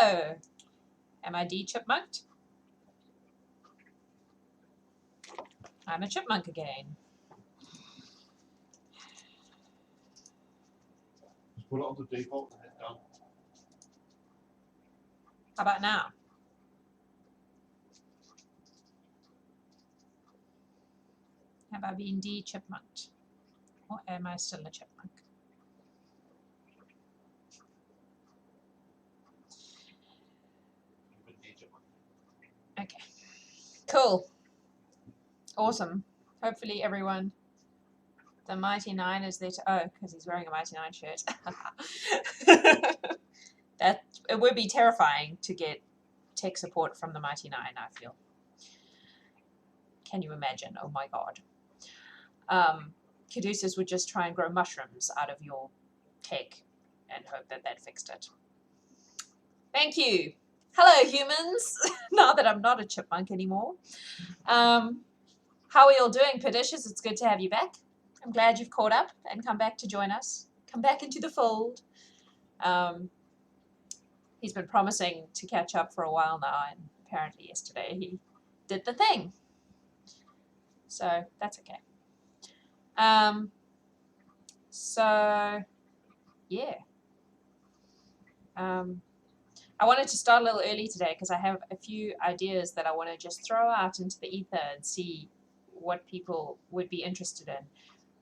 Hello. Am I de-chipmunked? I'm a chipmunk again. Just put it on the default and hit done. How about now? Have I been de-chipmunked? Or am I still a chipmunk? Okay. Cool. Awesome. Hopefully everyone... The Mighty Nine is there to... Oh, because he's wearing a Mighty Nine shirt. It would be terrifying to get tech support from the Mighty Nine, I feel. Can you imagine? Oh my god. Caduceus would just try and grow mushrooms out of your tech and hope that that fixed it. Thank you. Hello, humans. Now that I'm not a chipmunk anymore. How are you all doing, Pedicious? It's good to have you back. I'm glad you've caught up and come back to join us. Come back into the fold. He's been promising to catch up for a while now, and apparently yesterday he did the thing. So that's okay. Yeah. I wanted to start a little early today because I have a few ideas that I want to just throw out into the ether and see what people would be interested in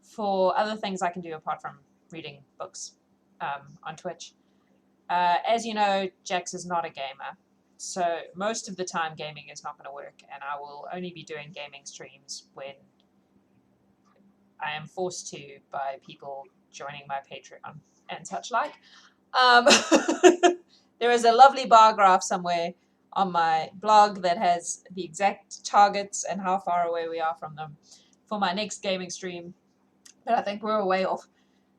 for other things I can do apart from reading books on Twitch. As you know, Jax is not a gamer, so most of the time gaming is not going to work, and I will only be doing gaming streams when I am forced to by people joining my Patreon and such like. There is a lovely bar graph somewhere on my blog that has the exact targets and how far away we are from them for my next gaming stream, but I think we're a way off.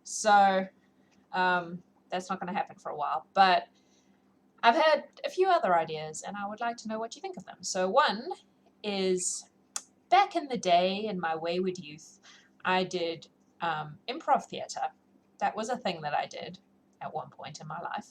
So that's not going to happen for a while. But I've had a few other ideas, and I would like to know what you think of them. So one is, back in the day, in my wayward youth, I did improv theatre. That was a thing that I did at one point in my life.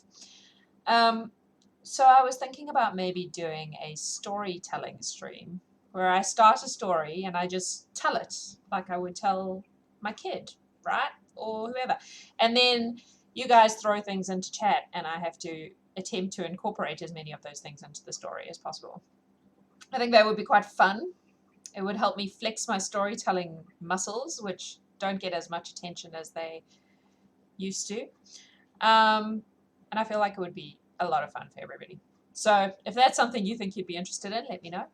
So I was thinking about maybe doing a storytelling stream where I start a story and I just tell it like I would tell my kid, right? Or whoever. And then you guys throw things into chat and I have to attempt to incorporate as many of those things into the story as possible. I think that would be quite fun. It would help me flex my storytelling muscles, which don't get as much attention as they used to. And I feel like it would be a lot of fun for everybody. So if that's something you think you'd be interested in, let me know.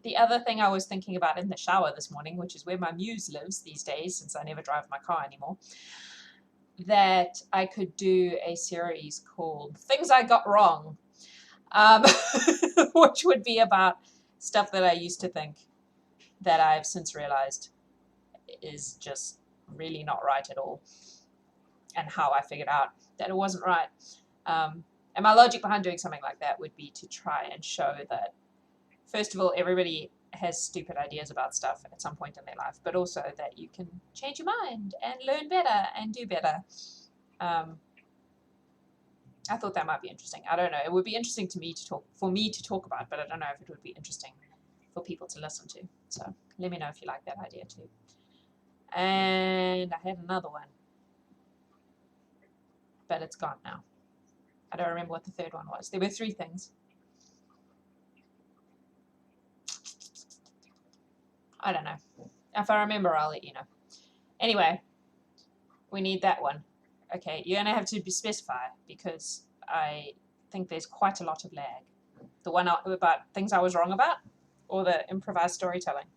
The other thing I was thinking about in the shower this morning, which is where my muse lives these days, since I never drive my car anymore, that I could do a series called Things I Got Wrong, which would be about stuff that I used to think that I've since realized is just really not right at all, and how I figured out that it wasn't right. And my logic behind doing something like that would be to try and show that, first of all, everybody has stupid ideas about stuff at some point in their life, but also that you can change your mind and learn better and do better. I thought that might be interesting. I don't know. It would be interesting to me to talk about, but I don't know if it would be interesting for people to listen to. So let me know if you like that idea too. And I had another one, but it's gone now. I don't remember what the third one was. There were 3 things. I don't know. If I remember, I'll let you know. Anyway, we need that one. Okay, you're going to have to specify because I think there's quite a lot of lag. The one about things I was wrong about, or the improvised storytelling.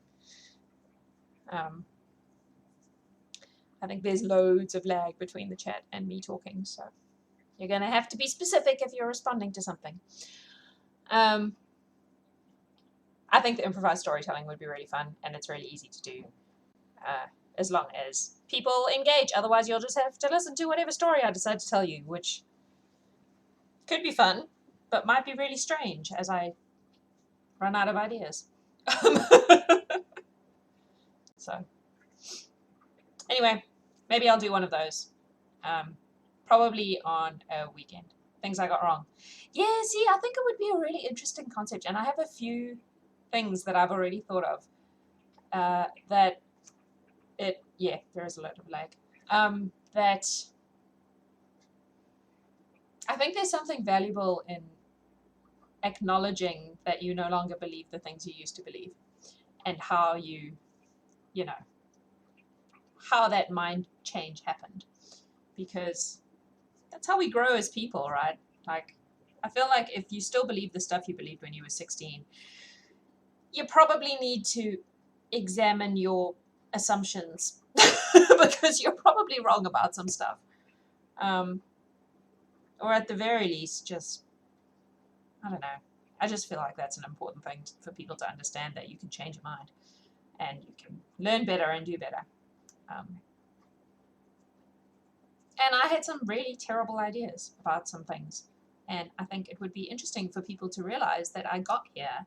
I think there's loads of lag between the chat and me talking, so you're going to have to be specific if you're responding to something. I think the improvised storytelling would be really fun, and it's really easy to do, as long as people engage. Otherwise, you'll just have to listen to whatever story I decide to tell you, which could be fun, but might be really strange as I run out of ideas. So, anyway, maybe I'll do one of those, probably on a weekend. things I got wrong. Yeah, see, I think it would be a really interesting concept, and I have a few things that I've already thought of. There is a lot of lag. That I think there's something valuable in acknowledging that you no longer believe the things you used to believe, and how you know, how that mind change happened, because that's how we grow as people, right? Like, I feel like if you still believe the stuff you believed when you were 16, you probably need to examine your assumptions because you're probably wrong about some stuff. Or at the very least, just, I don't know. I just feel like that's an important thing for people to understand, that you can change your mind and you can learn better and do better. And I had some really terrible ideas about some things. And I think it would be interesting for people to realize that I got here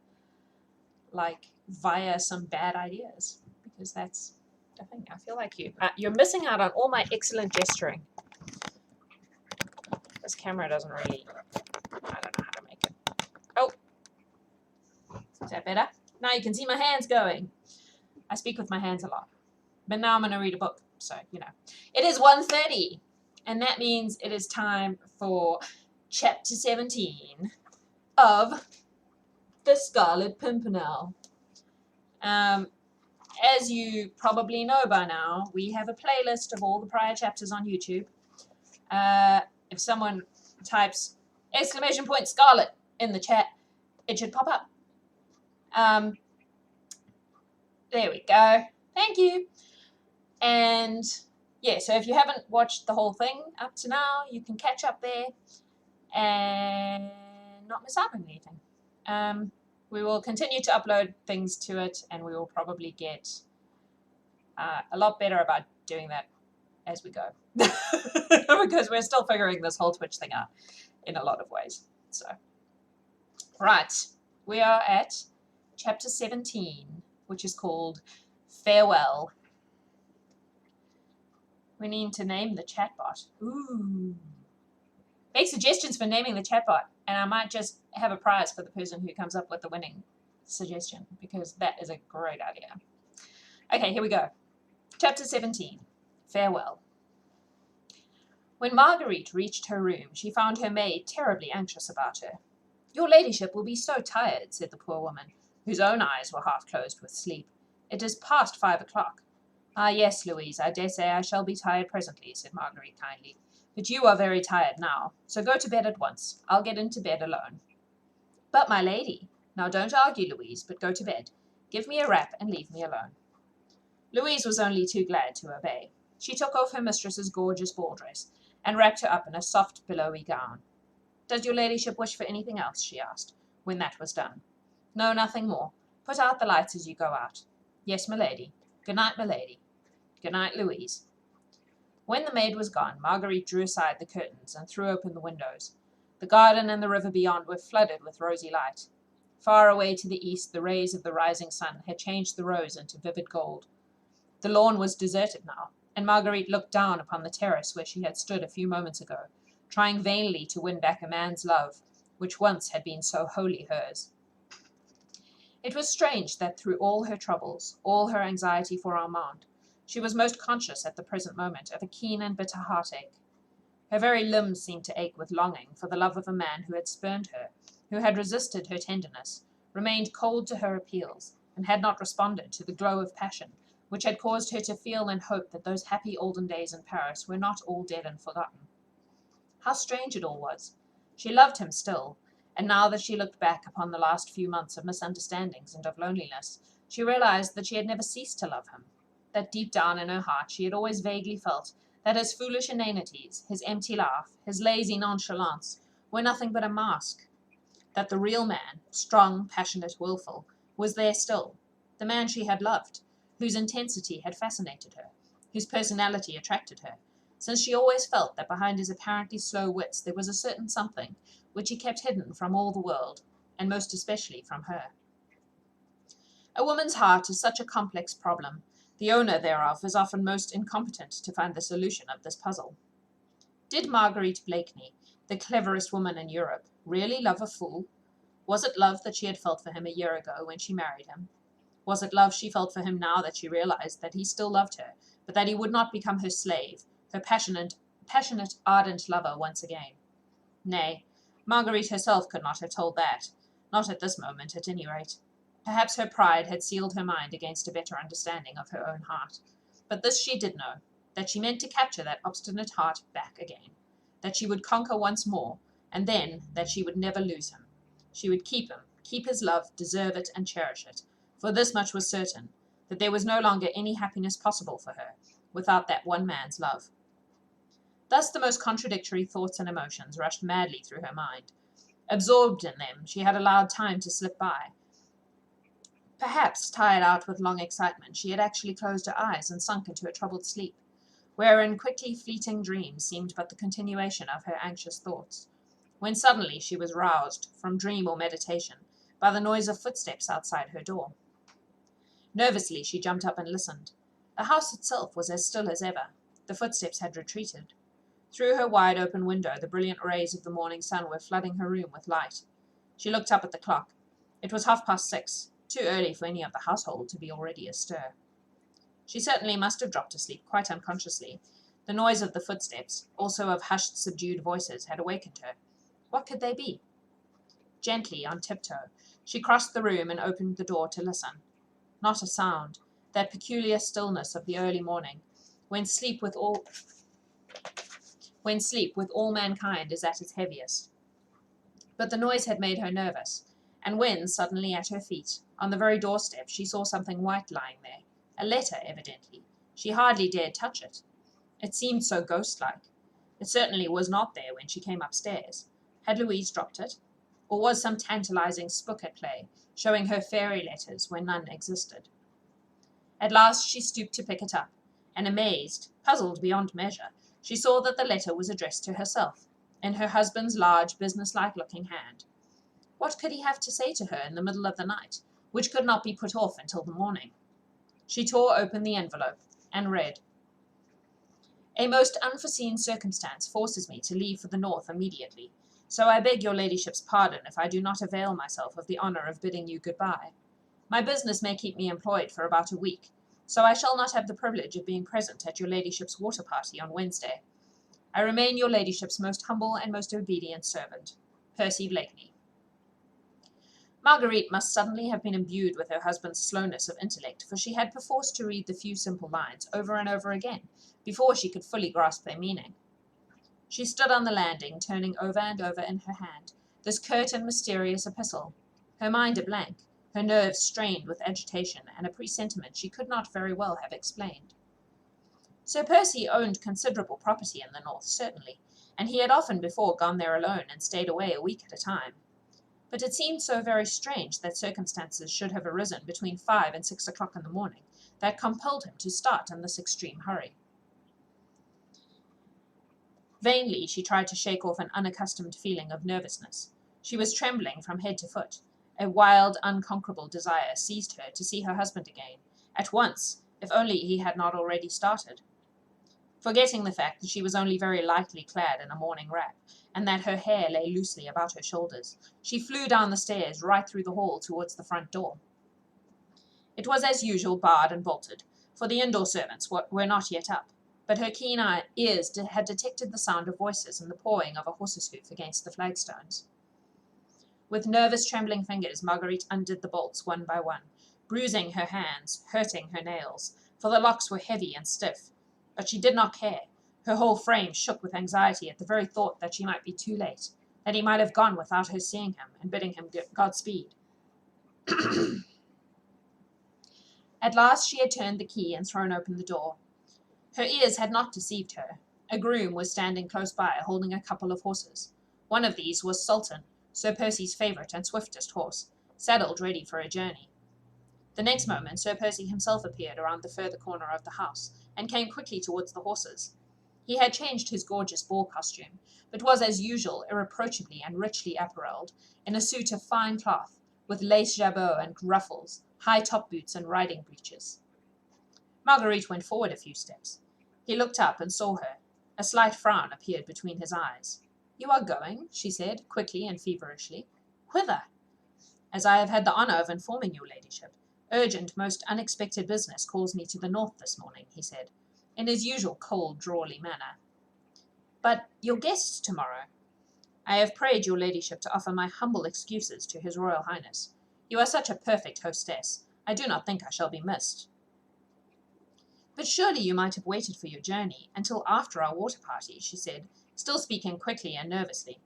like via some bad ideas, because that's the thing. I feel like you're missing out on all my excellent gesturing. This camera doesn't really, I don't know how to make it. Oh, is that better? Now you can see my hands going. I speak with my hands a lot. But now I'm going to read a book. So, It is 1:30. And that means it is time for chapter 17 of The Scarlet Pimpernel. As you probably know by now, we have a playlist of all the prior chapters on YouTube. If someone types !Scarlet in the chat, it should pop up. There we go. Thank you. And yeah, so if you haven't watched the whole thing up to now, you can catch up there and not miss out on anything. We will continue to upload things to it, and we will probably get a lot better about doing that as we go. Because we're still figuring this whole Twitch thing out in a lot of ways. So, right, we are at chapter 17, which is called Farewell. We need to name the chatbot. Ooh. Make suggestions for naming the chatbot, and I might just have a prize for the person who comes up with the winning suggestion, because that is a great idea. Okay, here we go. Chapter 17, Farewell. When Marguerite reached her room, she found her maid terribly anxious about her. "Your ladyship will be so tired," said the poor woman, whose own eyes were half closed with sleep. "It is past 5 o'clock. "Ah, yes, Louise, I dare say I shall be tired presently," said Marguerite kindly. "But you are very tired now, so go to bed at once. I'll get into bed alone." "But, my lady—" "Now don't argue, Louise, but go to bed. Give me a wrap and leave me alone." Louise was only too glad to obey. She took off her mistress's gorgeous ball dress and wrapped her up in a soft billowy gown. "Does your ladyship wish for anything else?" she asked, when that was done. "No, nothing more. Put out the lights as you go out." "Yes, my lady. Good night, my lady." "Good night, Louise." When the maid was gone, Marguerite drew aside the curtains and threw open the windows. The garden and the river beyond were flooded with rosy light. Far away to the east, the rays of the rising sun had changed the rose into vivid gold. The lawn was deserted now, and Marguerite looked down upon the terrace where she had stood a few moments ago, trying vainly to win back a man's love, which once had been so wholly hers. It was strange that through all her troubles, all her anxiety for Armand, she was most conscious at the present moment of a keen and bitter heartache. Her very limbs seemed to ache with longing for the love of a man who had spurned her, who had resisted her tenderness, remained cold to her appeals, and had not responded to the glow of passion which had caused her to feel and hope that those happy olden days in Paris were not all dead and forgotten. How strange it all was! She loved him still, and now that she looked back upon the last few months of misunderstandings and of loneliness, she realized that she had never ceased to love him, that deep down in her heart she had always vaguely felt that his foolish inanities, his empty laugh, his lazy nonchalance, were nothing but a mask, that the real man, strong, passionate, willful, was there still, the man she had loved, whose intensity had fascinated her, whose personality attracted her, since she always felt that behind his apparently slow wits there was a certain something which he kept hidden from all the world, and most especially from her. A woman's heart is such a complex problem. The owner thereof is often most incompetent to find the solution of this puzzle. Did Marguerite Blakeney The cleverest woman in Europe. Really love a fool? Was it love that she had felt for him a year ago when she married him? Was it love she felt for him now that she realized that he still loved her, but that he would not become her slave, her passionate, ardent lover once again? Nay, Marguerite herself could not have told that, not at this moment at any rate. Perhaps her pride had sealed her mind against a better understanding of her own heart. But this she did know, that she meant to capture that obstinate heart back again, that she would conquer once more, and then that she would never lose him. She would keep him, keep his love, deserve it, and cherish it, for this much was certain, that there was no longer any happiness possible for her without that one man's love. Thus the most contradictory thoughts and emotions rushed madly through her mind. Absorbed in them, she had allowed time to slip by. Perhaps, tired out with long excitement, she had actually closed her eyes and sunk into a troubled sleep, wherein quickly fleeting dreams seemed but the continuation of her anxious thoughts, when suddenly she was roused, from dream or meditation, by the noise of footsteps outside her door. Nervously she jumped up and listened. The house itself was as still as ever. The footsteps had retreated. Through her wide-open window the brilliant rays of the morning sun were flooding her room with light. She looked up at the clock. It was 6:30, too early for any of the household to be already astir. She certainly must have dropped asleep quite unconsciously. The noise of the footsteps, also of hushed, subdued voices, had awakened her. What could they be? Gently, on tiptoe, she crossed the room and opened the door to listen. Not a sound. That peculiar stillness of the early morning, when sleep with all mankind is at its heaviest. But the noise had made her nervous, and when, suddenly at her feet, on the very doorstep, she saw something white lying there, a letter evidently, she hardly dared touch it. It seemed so ghost-like. It certainly was not there when she came upstairs. Had Louise dropped it? Or was some tantalizing spook at play, showing her fairy letters where none existed? At last she stooped to pick it up, and amazed, puzzled beyond measure, she saw that the letter was addressed to herself, in her husband's large, business-like-looking hand. What could he have to say to her in the middle of the night, which could not be put off until the morning? She tore open the envelope, and read, "A most unforeseen circumstance forces me to leave for the north immediately, so I beg your ladyship's pardon if I do not avail myself of the honour of bidding you good-bye. My business may keep me employed for about a week, so I shall not have the privilege of being present at your ladyship's water party on Wednesday. I remain your ladyship's most humble and most obedient servant, Percy Blakeney." Marguerite must suddenly have been imbued with her husband's slowness of intellect, for she had perforce to read the few simple lines over and over again, before she could fully grasp their meaning. She stood on the landing, turning over and over in her hand this curt and mysterious epistle, her mind a blank, her nerves strained with agitation and a presentiment she could not very well have explained. Sir Percy owned considerable property in the north, certainly, and he had often before gone there alone and stayed away a week at a time. But it seemed so very strange that circumstances should have arisen between 5 and 6 o'clock in the morning that compelled him to start in this extreme hurry. Vainly she tried to shake off an unaccustomed feeling of nervousness. She was trembling from head to foot. A wild, unconquerable desire seized her to see her husband again, at once, if only he had not already started. Forgetting the fact that she was only very lightly clad in a morning wrap, and that her hair lay loosely about her shoulders, she flew down the stairs right through the hall towards the front door. It was as usual barred and bolted, for the indoor servants were not yet up, but her keen ears had detected the sound of voices and the pawing of a horse's hoof against the flagstones. With nervous, trembling fingers, Marguerite undid the bolts one by one, bruising her hands, hurting her nails, for the locks were heavy and stiff. But she did not care. Her whole frame shook with anxiety at the very thought that she might be too late, that he might have gone without her seeing him and bidding him Godspeed. At last she had turned the key and thrown open the door. Her ears had not deceived her. A groom was standing close by, holding a couple of horses. One of these was Sultan, Sir Percy's favourite and swiftest horse, saddled ready for a journey. The next moment Sir Percy himself appeared around the further corner of the house, and came quickly towards the horses. He had changed his gorgeous ball costume, but was as usual irreproachably and richly apparelled, in a suit of fine cloth, with lace jabot and ruffles, high top boots and riding breeches. Marguerite went forward a few steps. He looked up and saw her. A slight frown appeared between his eyes. You are going, she said, quickly and feverishly. Whither? As I have had the honour of informing your ladyship. Urgent, most unexpected business calls me to the north this morning, he said, in his usual cold, drawly manner. But your guests tomorrow? I have prayed your ladyship to offer my humble excuses to his Royal Highness. You are such a perfect hostess. I do not think I shall be missed. But surely you might have waited for your journey until after our water party, she said, still speaking quickly and nervously.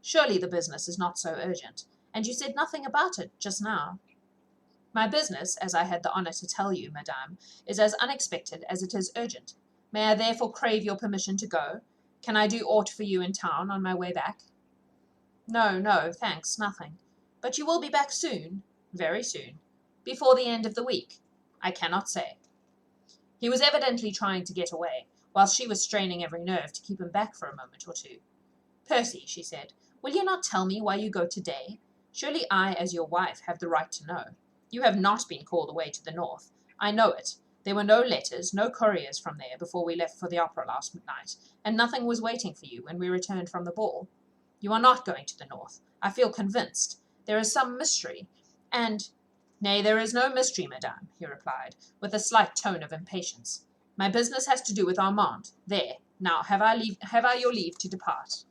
Surely the business is not so urgent, and you said nothing about it just now. My business, as I had the honour to tell you, madame, is as unexpected as it is urgent. May I therefore crave your permission to go? Can I do aught for you in town on my way back? No, no, thanks, nothing. But you will be back soon? Very soon. Before the end of the week? I cannot say. He was evidently trying to get away, whilst she was straining every nerve to keep him back for a moment or two. Percy, she said, will you not tell me why you go today? Surely I, as your wife, have the right to know. You have not been called away to the north. I know it. There were no letters, no couriers from there before we left for the opera last night, and nothing was waiting for you when we returned from the ball. You are not going to the north. I feel convinced. There is some mystery, and— Nay, there is no mystery, madame, he replied, with a slight tone of impatience. My business has to do with Armand. There. Now, have I your leave to depart?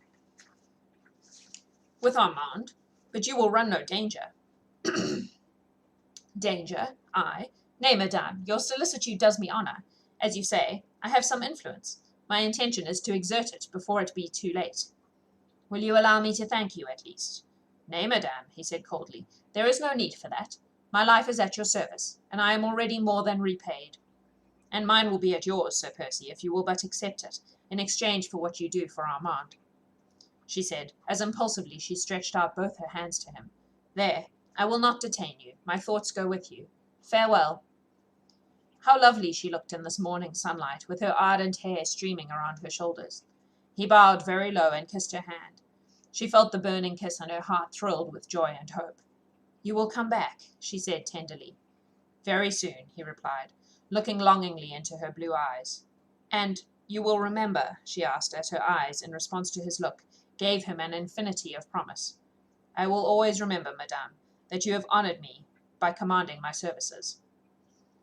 With Armand? But you will run no danger. Danger? I? Nay, madame, your solicitude does me honour. As you say, I have some influence. My intention is to exert it before it be too late. Will you allow me to thank you, at least? Nay, madame, he said coldly, there is no need for that. My life is at your service, and I am already more than repaid. And mine will be at yours, Sir Percy, if you will but accept it, in exchange for what you do for Armand, she said, as impulsively she stretched out both her hands to him. There, I will not detain you. My thoughts go with you. Farewell. How lovely she looked in this morning sunlight, with her ardent hair streaming around her shoulders. He bowed very low and kissed her hand. She felt the burning kiss, and her heart thrilled with joy and hope. You will come back, she said tenderly. Very soon, he replied, looking longingly into her blue eyes. And you will remember, she asked, as her eyes, in response to his look, gave him an infinity of promise. I will always remember, madame, that you have honoured me by commanding my services.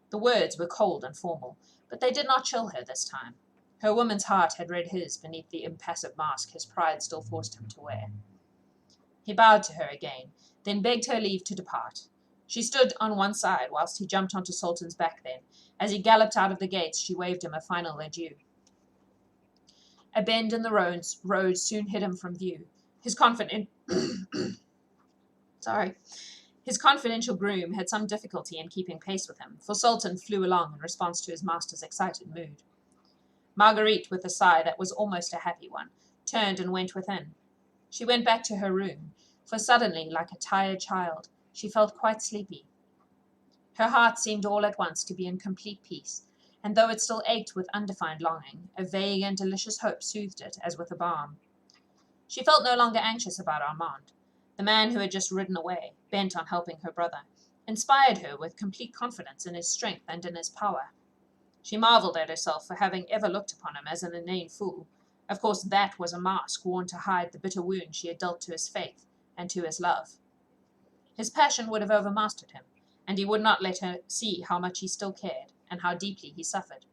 The words were cold and formal, but they did not chill her this time. Her woman's heart had read his beneath the impassive mask his pride still forced him to wear. He bowed to her again, then begged her leave to depart. She stood on one side whilst he jumped onto Sultan's back then. As he galloped out of the gates, she waved him a final adieu. A bend in the road soon hid him from view. His confidential groom had some difficulty in keeping pace with him, for Sultan flew along in response to his master's excited mood. Marguerite, with a sigh that was almost a happy one, turned and went within. She went back to her room, for suddenly, like a tired child, she felt quite sleepy. Her heart seemed all at once to be in complete peace, and though it still ached with undefined longing, a vague and delicious hope soothed it as with a balm. She felt no longer anxious about Armand. The man who had just ridden away, bent on helping her brother, inspired her with complete confidence in his strength and in his power. She marvelled at herself for having ever looked upon him as an inane fool. Of course that was a mask worn to hide the bitter wound she had dealt to his faith and to his love. His passion would have overmastered him, and he would not let her see how much he still cared, and how deeply he suffered.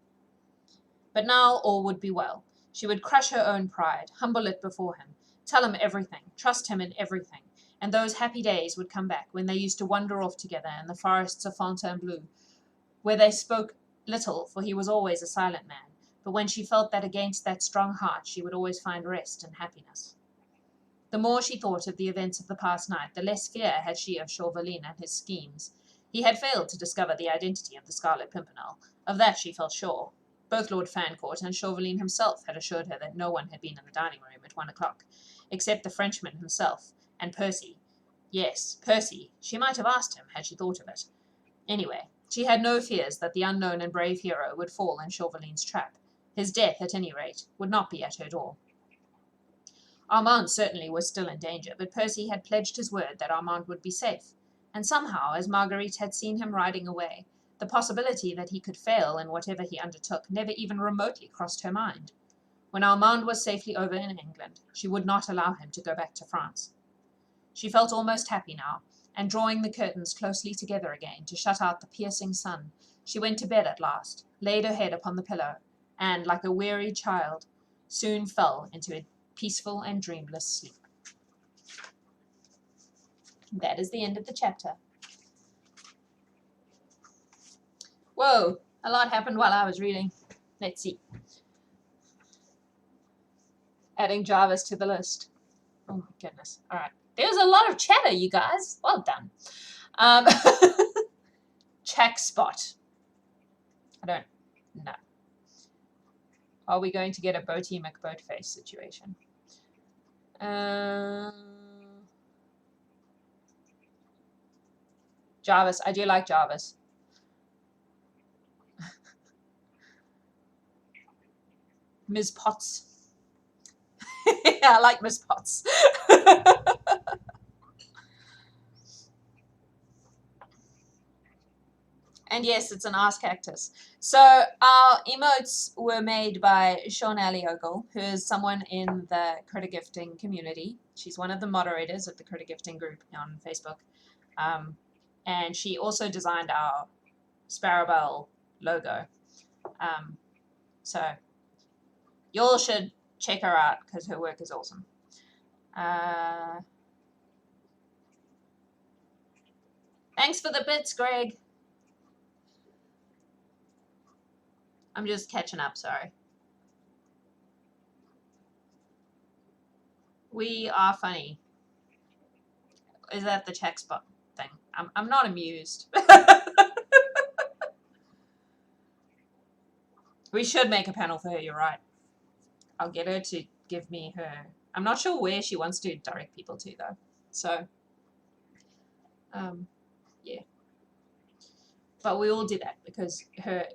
But now all would be well. She would crush her own pride, humble it before him, tell him everything, trust him in everything, and those happy days would come back when they used to wander off together in the forests of Fontainebleau, where they spoke little, for he was always a silent man, but when she felt that against that strong heart she would always find rest and happiness. The more she thought of the events of the past night, the less fear had she of Chauvelin and his schemes. He had failed to discover the identity of the Scarlet Pimpernel. Of that she felt sure. Both Lord Fancourt and Chauvelin himself had assured her that no one had been in the dining room at 1 o'clock, except the Frenchman himself, and Percy. Yes, Percy. She might have asked him, had she thought of it. Anyway, she had no fears that the unknown and brave hero would fall in Chauvelin's trap. His death, at any rate, would not be at her door. Armand certainly was still in danger, but Percy had pledged his word that Armand would be safe, and somehow, as Marguerite had seen him riding away, the possibility that he could fail in whatever he undertook never even remotely crossed her mind. When Armand was safely over in England, she would not allow him to go back to France. She felt almost happy now, and drawing the curtains closely together again to shut out the piercing sun, she went to bed at last, laid her head upon the pillow, and, like a wearied child, soon fell into a peaceful and dreamless sleep. That is the end of the chapter. Whoa, a lot happened while I was reading. Let's see. Adding Jarvis to the list. Oh my goodness. All right. There was a lot of chatter, you guys. Well done. Check spot. I don't know. Are we going to get a Boaty McBoatface situation? Jarvis. I do like Jarvis. Ms. Potts. Yeah, I like Miss Potts. And yes, it's an ass cactus. So our emotes were made by Sean Ogle, who is someone in the Critter Gifting community. She's one of the moderators of the Critter Gifting group on Facebook. And she also designed our Sparrowbell logo. So you all should check her out because her work is awesome. Thanks for the bits, Greg. I'm just catching up, sorry. We are funny. Is that the check spot thing? I'm not amused. We should make a panel for her, you're right. I'll get her to give me her... I'm not sure where she wants to direct people to, though. So, yeah. But we all do that because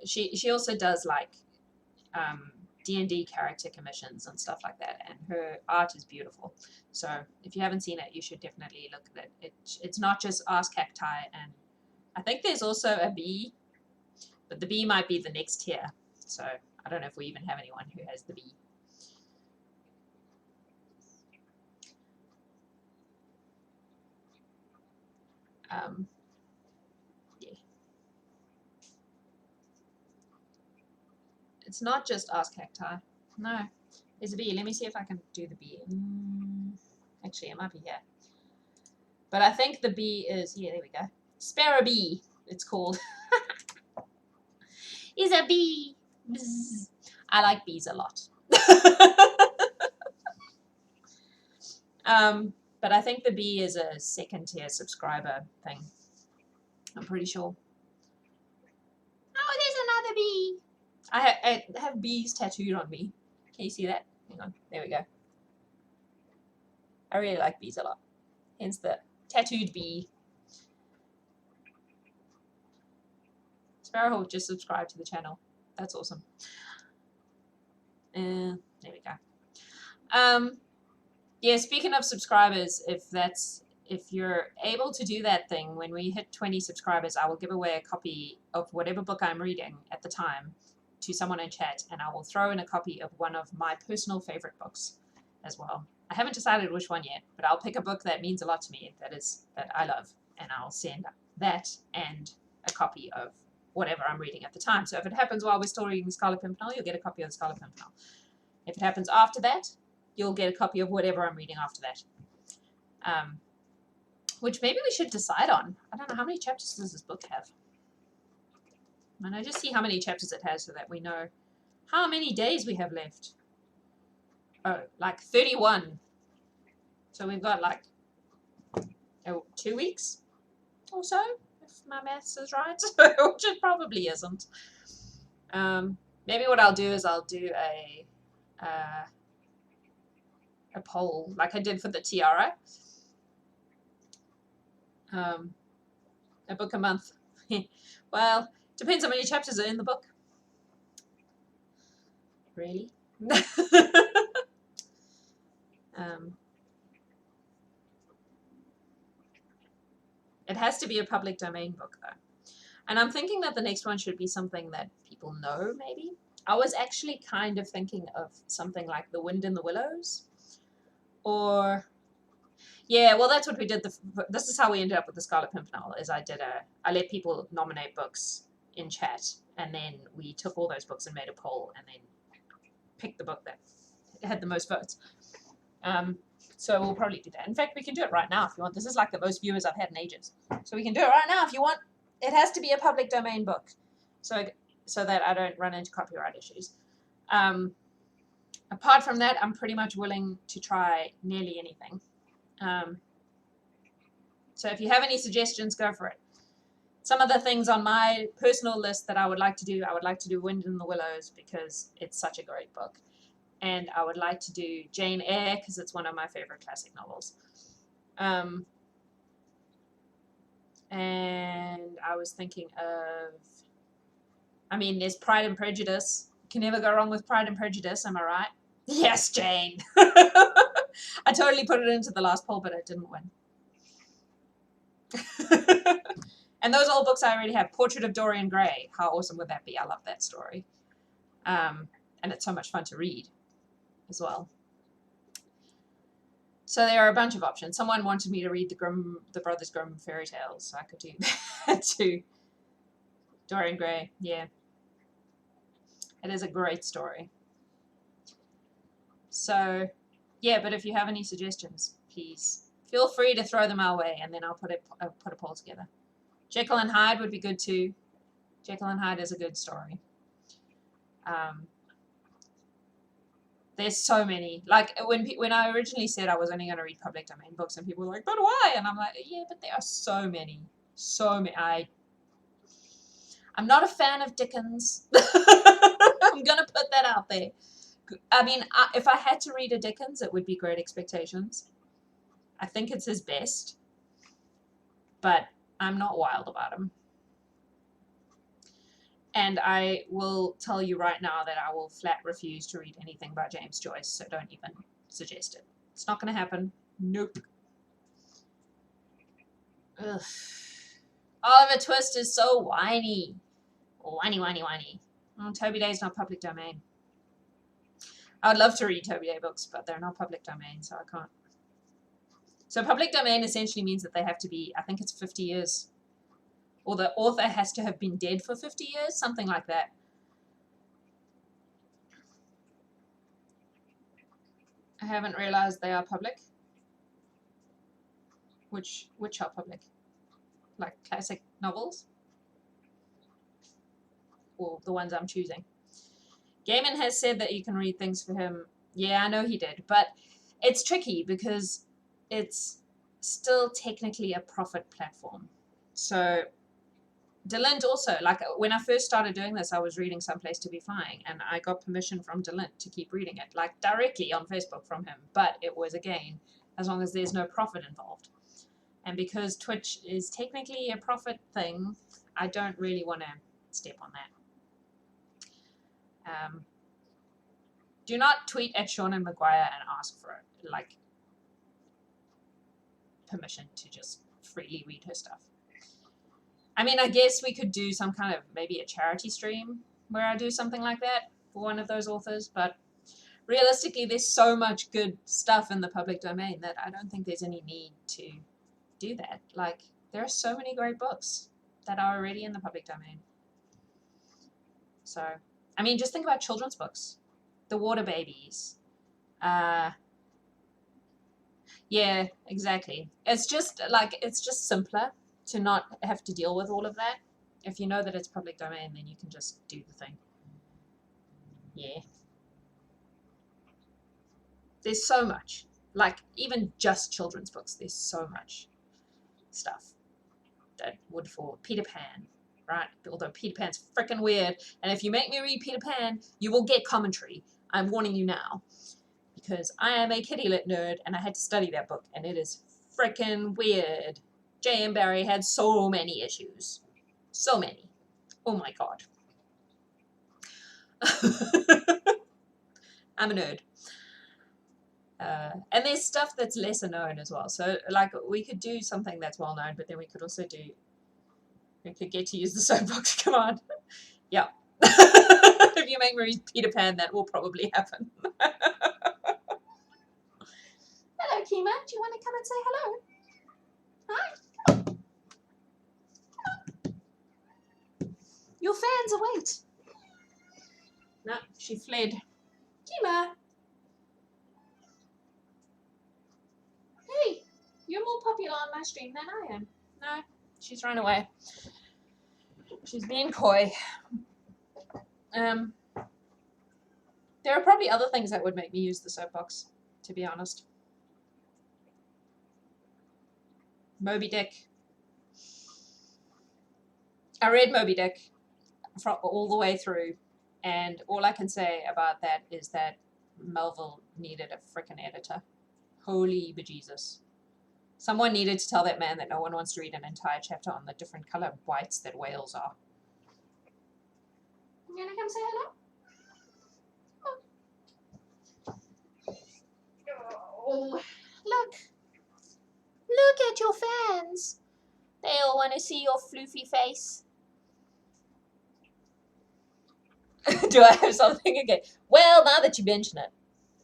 she also does, like, D&D character commissions and stuff like that, and her art is beautiful. So if you haven't seen it, you should definitely look at it. It's not just Ask Cacti, and I think there's also a bee, but the bee might be the next tier. So I don't know if we even have anyone who has the bee. Yeah. It's not just Ask Cacti. No. There's a bee. Let me see if I can do the bee. Actually, it might be here. But I think the bee is... Yeah, there we go. Sparrow bee, it's called. Is a bee. Bzz. I like bees a lot. But I think the bee is a second tier subscriber thing. I'm pretty sure. Oh, there's another bee. I have bees tattooed on me. Can you see that? Hang on. There we go. I really like bees a lot. Hence the tattooed bee. Sparrowhawk just subscribed to the channel. That's awesome. There we go. Yeah, speaking of subscribers, if you're able to do that thing, when we hit 20 subscribers, I will give away a copy of whatever book I'm reading at the time to someone in chat, and I will throw in a copy of one of my personal favorite books as well. I haven't decided which one yet, but I'll pick a book that means a lot to me, that I love, and I'll send that and a copy of whatever I'm reading at the time. So if it happens while we're still reading Scarlet Pimpernel, you'll get a copy of the Scarlet Pimpernel. If it happens after that, you'll get a copy of whatever I'm reading after that. Which maybe we should decide on. I don't know, how many chapters does this book have? And I just see how many chapters it has so that we know how many days we have left. Oh, like 31. So we've got like 2 weeks or so, if my maths is right, which it probably isn't. Maybe what I'll do is I'll do a poll like I did for the tiara. A book a month. Well, depends how many chapters are in the book. Really? It has to be a public domain book, though. And I'm thinking that the next one should be something that people know, maybe. I was actually kind of thinking of something like The Wind in the Willows, or yeah, well, that's what we did. This is how we ended up with the Scarlet Pimpernel. Is I let people nominate books in chat, and then we took all those books and made a poll, and then picked the book that had the most votes. So we'll probably do that. In fact, we can do it right now if you want. This is like the most viewers I've had in ages, so we can do it right now if you want. It has to be a public domain book, so that I don't run into copyright issues. Apart from that, I'm pretty much willing to try nearly anything. So if you have any suggestions, go for it. Some of the things on my personal list that I would like to do Wind in the Willows because it's such a great book. And I would like to do Jane Eyre because it's one of my favorite classic novels. And I was thinking of, there's Pride and Prejudice. Can never go wrong with Pride and Prejudice, am I right? Yes, Jane. I totally put it into the last poll, but it didn't win. And those old books I already have. Portrait of Dorian Gray. How awesome would that be? I love that story. And it's so much fun to read as well. So there are a bunch of options. Someone wanted me to read the Brothers Grimm fairy tales, so I could do that too. Dorian Gray, yeah. It is a great story. So, yeah, but if you have any suggestions, please feel free to throw them our way, and then I'll put a poll together. Jekyll and Hyde would be good too. Jekyll and Hyde is a good story. There's so many. Like when I originally said I was only going to read public domain books, and people were like, "But why?" And I'm like, "Yeah, but there are so many, so many." I'm not a fan of Dickens. I'm gonna put that out there. If I had to read a Dickens, it would be Great Expectations. I think it's his best, but I'm not wild about him. And I will tell you right now that I will flat refuse to read anything by James Joyce, so don't even suggest it. It's not going to happen. Nope. Ugh. Oliver Twist is so whiny. Whiny. Toby Day's not public domain. I would love to read Toby Day books, but they're not public domain, so I can't. So public domain essentially means that they have to be, I think it's 50 years. Or the author has to have been dead for 50 years, something like that. I haven't realized they are public. Which are public? Like classic novels? Or the ones I'm choosing. Gaiman has said that you can read things for him. Yeah, I know he did. But it's tricky because it's still technically a profit platform. So Delint also, like when I first started doing this, I was reading Someplace to Be Flying, and I got permission from Delint to keep reading it, like directly on Facebook from him. But it was, again, as long as there's no profit involved. And because Twitch is technically a profit thing, I don't really want to step on that. Do not tweet at Sean and Maguire and ask for permission to just freely read her stuff. I guess we could do some kind of maybe a charity stream where I do something like that for one of those authors, but realistically, there's so much good stuff in the public domain that I don't think there's any need to do that. Like, there are so many great books that are already in the public domain. So, just think about children's books. The Water Babies. Yeah, exactly. It's just simpler to not have to deal with all of that. If you know that it's public domain, then you can just do the thing. Yeah. There's so much. Like, even just children's books, there's so much stuff that would fall. Peter Pan, right? Although Peter Pan's freaking weird. And if you make me read Peter Pan, you will get commentary. I'm warning you now. Because I am a kitty lit nerd, and I had to study that book, and it is freaking weird. J.M. Barrie had so many issues. So many. Oh my god. I'm a nerd. And there's stuff that's lesser known as well. So, we could do something that's well known, but then we could also we could get to use the soapbox. Come on. Yeah. if you make me Peter Pan, that will probably happen. Hello, Kima. Do you want to come and say hello? Hi. Your fans await. No, she fled. Kima. Hey, you're more popular on my stream than I am. No, she's run away. She's being coy. There are probably other things that would make me use the soapbox, to be honest. Moby Dick. I read Moby Dick all the way through, and all I can say about that is that Melville needed a frickin' editor. Holy bejesus. Someone needed to tell that man that no one wants to read an entire chapter on the different color whites that whales are. You gonna come say hello? Oh, look. Look at your fans. They all want to see your floofy face. Do I have something again? Well, now that you mention it.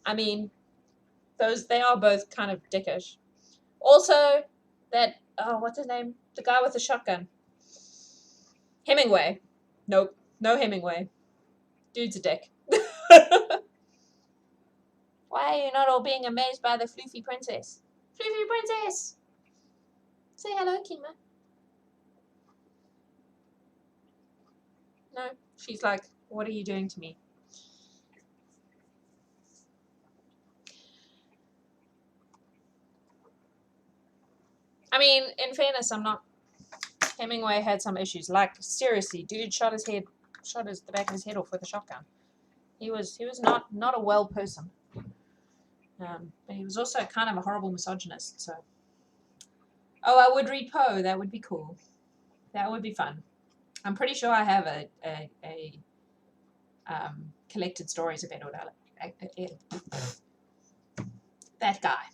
I mean, they are both kind of dickish. Also, that, what's his name? The guy with the shotgun. Hemingway. Nope. No Hemingway. Dude's a dick. Why are you not all being amazed by the floofy princess? Floofy princess! Say hello, Kima. No, she's like, what are you doing to me? I mean, in fairness, I'm not. Hemingway had some issues. Like, seriously, dude shot the back of his head off with a shotgun. He was not a well person. But he was also kind of a horrible misogynist. So, I would read Poe. That would be cool. That would be fun. I'm pretty sure I have a collected stories of Edward Allen. That guy.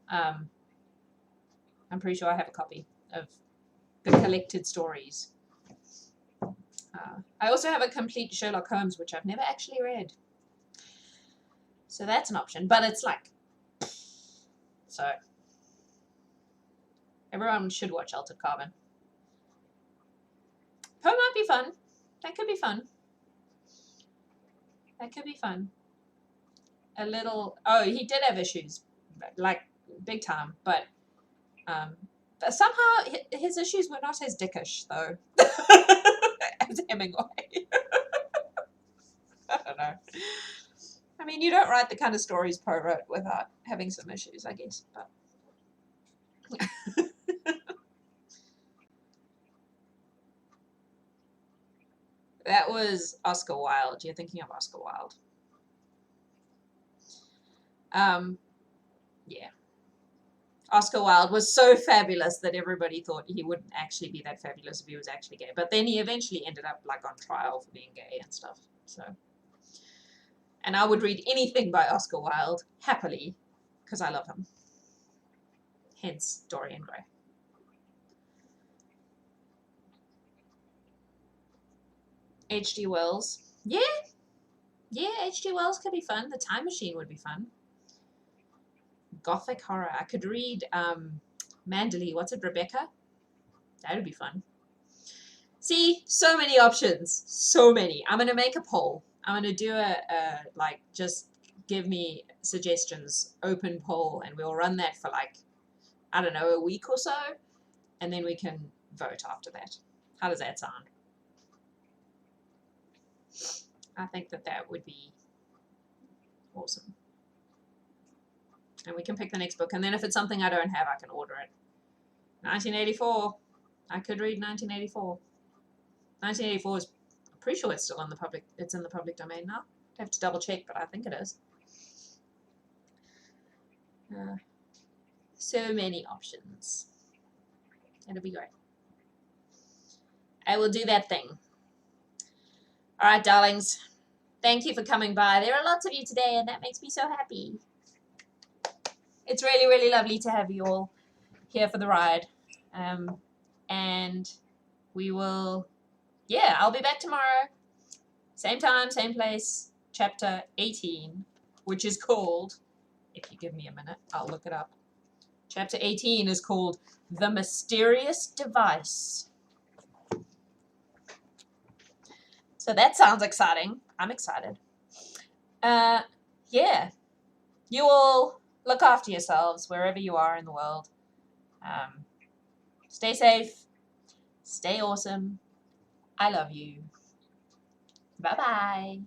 I'm pretty sure I have a copy of the collected stories. I also have a complete Sherlock Holmes, which I've never actually read. So that's an option, but it's like, so everyone should watch Altered Carbon. Poe might be fun. That could be fun. That could be fun. A little, he did have issues, like big time, but somehow his issues were not as dickish, though, as Hemingway. I don't know. I mean, you don't write the kind of stories Poe wrote without having some issues, I guess. But that was Oscar Wilde. You're thinking of Oscar Wilde. Yeah. Oscar Wilde was so fabulous that everybody thought he wouldn't actually be that fabulous if he was actually gay. But then he eventually ended up like on trial for being gay and stuff. So, and I would read anything by Oscar Wilde happily because I love him. Hence Dorian Gray. H.G. Wells. Yeah. Yeah, H.G. Wells could be fun. The Time Machine would be fun. Gothic horror. I could read Manderley. What's it, Rebecca? That would be fun. See, so many options. So many. I'm going to make a poll. I'm going to do just give me suggestions, open poll, and we'll run that for like, I don't know, a week or so, and then we can vote after that. How does that sound? I think that would be awesome. And we can pick the next book. And then if it's something I don't have, I can order it. 1984. I could read 1984. 1984 is, I'm pretty sure it's still in the public domain now. I have to double check, but I think it is. So many options. It'll be great. I will do that thing. All right, darlings. Thank you for coming by. There are lots of you today, and that makes me so happy. It's really, really lovely to have you all here for the ride. And we will, I'll be back tomorrow, Same time, same place, chapter 18, which is called, if you give me a minute, I'll look it up. Chapter 18 is called The Mysterious Device. So that sounds exciting. I'm excited. Yeah. You all look after yourselves wherever you are in the world. Stay safe. Stay awesome. I love you. Bye-bye.